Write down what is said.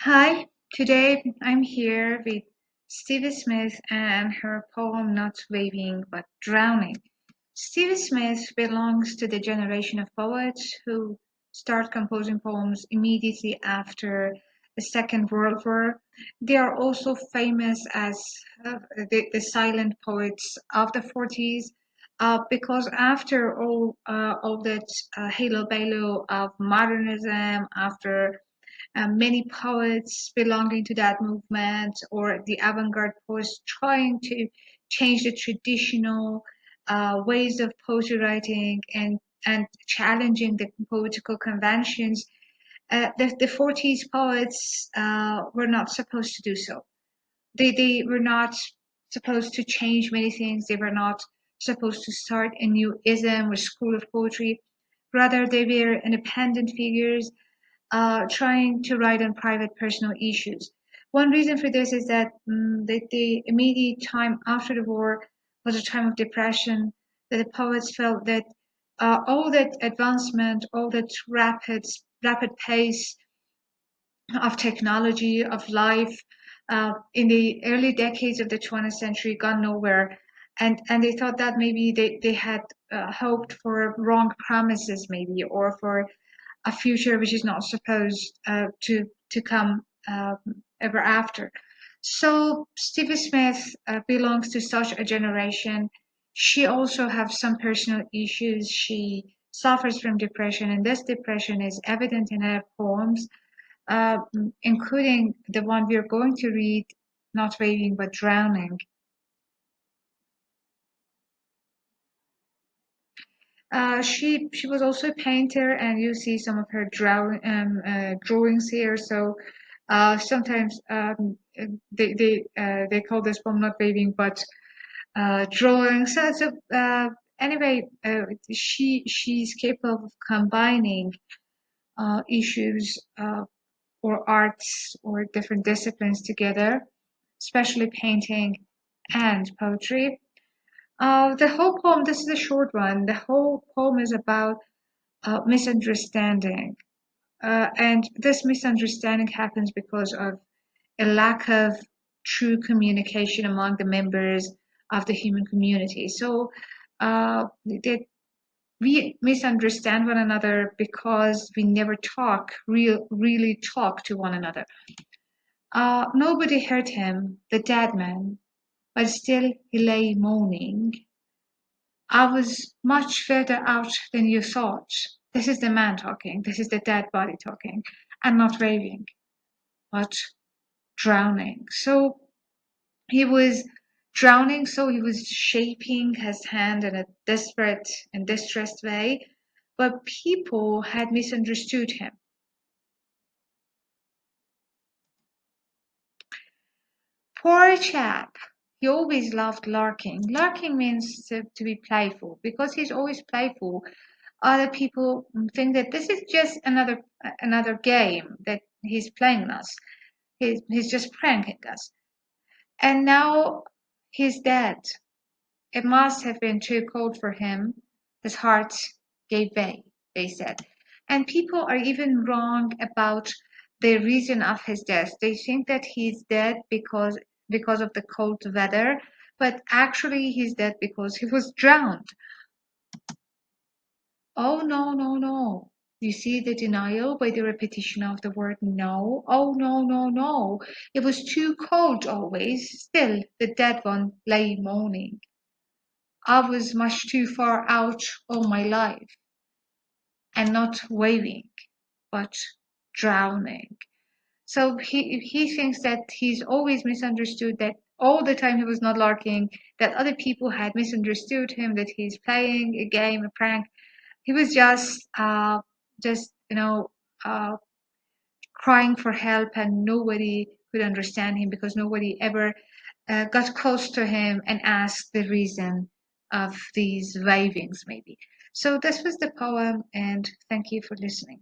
Hi, today I'm here with Stevie Smith and her poem Not Waving but Drowning. Stevie Smith belongs to the generation of poets who start composing poems immediately after the Second World War. They are also famous as the silent poets of the 40s because after all that halo balo of modernism, after many poets belonging to that movement or the avant-garde poets trying to change the traditional ways of poetry writing and challenging the poetical conventions. The 40s poets were not supposed to do so. They were not supposed to change many things. They were not supposed to start a new ism or school of poetry. Rather, they were independent figures trying to write on private personal issues. One reason for this is that the immediate time after the war was a time of depression, that the poets felt that all that advancement, all that rapid pace of technology, of life in the early decades of the 20th century gone nowhere. And they thought that maybe they had hoped for wrong promises, maybe, or for a future which is not supposed to come ever after. So Stevie Smith belongs to such a generation. She also has some personal issues. She suffers from depression, and this depression is evident in her poems, uh, including the one we are going to read, Not Waving but Drowning. She was also a painter, and you see some of her drawings here. So sometimes they call this poem not waving but drawing. So anyway, she's capable of combining issues or arts or different disciplines together, especially painting and poetry. The whole poem, this is a short one. The whole poem is about misunderstanding. And this misunderstanding happens because of a lack of true communication among the members of the human community. So that we misunderstand one another because we never really talk to one another. Nobody heard him, the dead man, but still he lay moaning. I was much further out than you thought. This is the man talking. This is the dead body talking. And not raving, but drowning. So he was drowning, so he was shaping his hand in a desperate and distressed way. But people had misunderstood him. Poor chap. He always loved larking. Larking means to be playful. Because he's always playful, other people think that this is just another game that he's playing us. He's just pranking us. And now he's dead. It must have been too cold for him. His heart gave way, they said. And people are even wrong about the reason of his death. They think that he's dead because of the cold weather, but actually he's dead because he was drowned. Oh, no, no, no. You see the denial by the repetition of the word no? Oh, no, no, no. It was too cold always. Still, the dead one lay moaning. I was much too far out all my life, and not waving, but drowning. So he thinks that he's always misunderstood, that all the time he was not larking, that other people had misunderstood him, that he's playing a game, a prank. He was just uh, crying for help, and nobody could understand him because nobody ever got close to him and asked the reason of these wavings, maybe. So this was the poem, and thank you for listening.